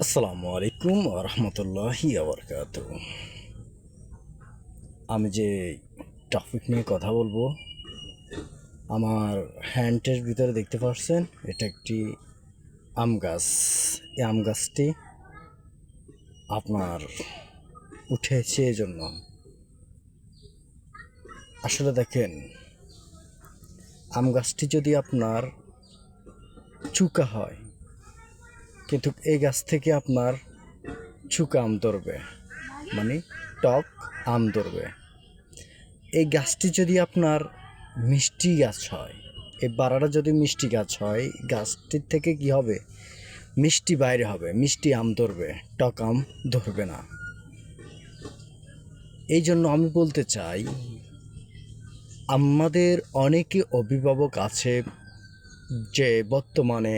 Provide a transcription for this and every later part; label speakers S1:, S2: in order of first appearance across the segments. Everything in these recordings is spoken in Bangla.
S1: আসসালামু আলাইকুম রহমতুল্লাহি আবরকাত। আমি যে টপিক নিয়ে কথা বলবো, আমার হ্যান্ডের ভিতরে দেখতে পাচ্ছেন এটা একটি আম গাছ। এই আম গাছটি আপনার উঠেছে এজন্য, আসলে দেখেন, আম গাছটি যদি আপনার চুকা হয়, কিন্তু এই গাছ থেকে আপনার চুকা আম ধরবে, মানে টক আম ধরবে। এই গাছটি যদি আপনার মিষ্টি গাছ হয়, এই বারাটা যদি মিষ্টি গাছ হয়, গাছটির থেকে কি হবে, মিষ্টি বাইরে হবে, মিষ্টি আম ধরবে, টক আম ধরবে না। এই জন্য আমি বলতে চাই, আমাদের অনেকে অভিভাবক আছে যে বর্তমানে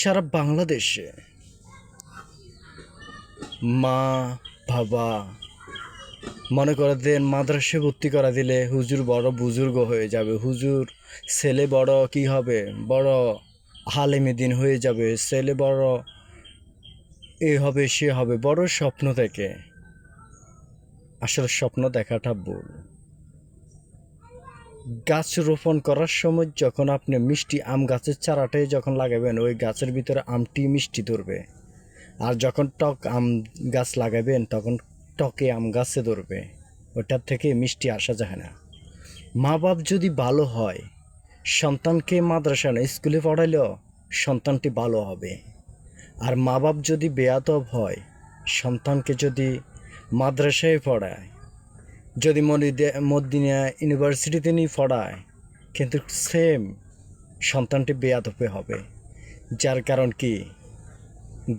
S1: সারা বাংলাদেশে মা বাবা মনে করে দেন মাদ্রাসায় ভর্তি করা দিলে হুজুর বড় বুজুর্গ হয়ে যাবে, হুজুর ছেলে বড় কি হবে, বড় হালেমে দিন হয়ে যাবে, ছেলে বড় এ হবে সে হবে, বড় স্বপ্ন দেখে। আসলে স্বপ্ন দেখাটা ভুল। গাছ রোপণ করার সময় যখন আপনি মিষ্টি আম গাছের চারাটাই যখন লাগাবেন, ওই গাছের ভিতরে আমটি মিষ্টি ধরবে। আর যখন টক আম গাছ লাগাবেন তখন টকে আম গাছে ধরবে, ওটার থেকে মিষ্টি আসা যায় না। মা বাপ যদি ভালো হয়, সন্তানকে মাদ্রাসা না স্কুলে পড়াইলেও সন্তানটি ভালো হবে। আর মা বাপ যদি বেয়াদব হয়, সন্তানকে যদি মাদ্রাসায় পড়ায়, যদি মদিনা ইউনিভার্সিটিতে নিয়ে পড়ায়, কিন্তু সেম সন্তানটি বেয়াদবে হবে। যার কারণ কি,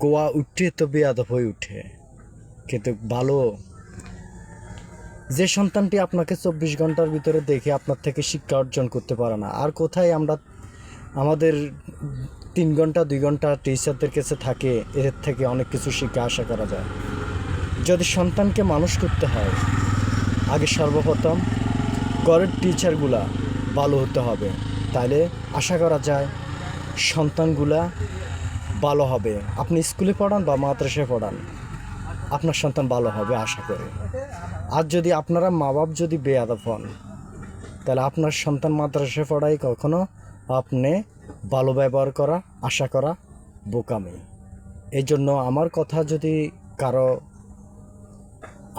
S1: গোয়া উঠে তো বেয়াদব হয়ে উঠে, কিন্তু ভালো যে সন্তানটি আপনাকে 24 ঘন্টার ভিতরে দেখে আপনার থেকে শিক্ষা অর্জন করতে পারে না, আর কোথায় আমরা আমাদের 3 ঘন্টা 2 ঘন্টা টিচারদের কাছে থাকে, এর থেকে অনেক কিছু শিক্ষা আশা করা যায়। যদি সন্তানকে মানুষ করতে হয়, আগে সর্বপ্রথম ঘরের টিচারগুলা ভালো হতে হবে, তাইলে আশা করা যায় সন্তানগুলা ভালো হবে। আপনি স্কুলে পড়ান বা মাদ্রাসায় পড়ান, আপনার সন্তান ভালো হবে আশা করি। আর যদি আপনারা মা বাপ যদি বেয়াদব হন, তাহলে আপনার সন্তান মাদ্রাসায় পড়াই কখনো আপনি ভালো ব্যবহার করা আশা করা বোকামি। এই জন্য আমার কথা যদি কারো,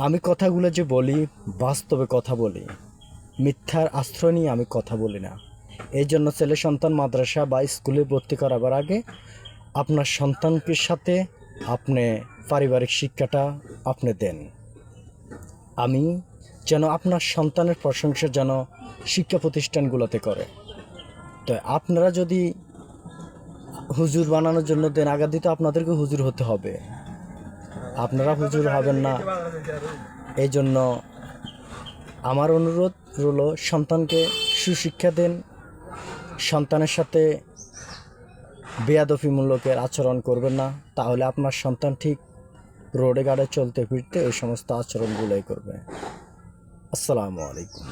S1: আমি কথাগুলো যে বলি বাস্তবে কথা বলি, মিথ্যার আশ্রয় নিয়ে আমি কথা বলি না। এই জন্য ছেলে সন্তান মাদ্রাসা বা স্কুলে ভর্তি করাবার আগে আপনার সন্তানকে সাথে আপনি পারিবারিক শিক্ষাটা আপনি দেন। আমি যেন আপনার সন্তানের প্রশংসা যেন শিক্ষা প্রতিষ্ঠানগুলোতে করে। তো আপনারা যদি হুজুর বানানোর জন্য দেন, আগে দিতে আপনাদেরকে হুজুর হতে হবে, আপনারা হুজুর হবেন না। এই জন্য আমার অনুরোধ হলো, সন্তানকে সুশিক্ষা দেন, সন্তানের সাথে বেয়াদফিমূলকের আচরণ করবেন না, তাহলে আপনার সন্তান ঠিক রোডে গাড়ে চলতে ফিরতে ওই সমস্ত আচরণগুলোই করবে। আসসালামু আলাইকুম।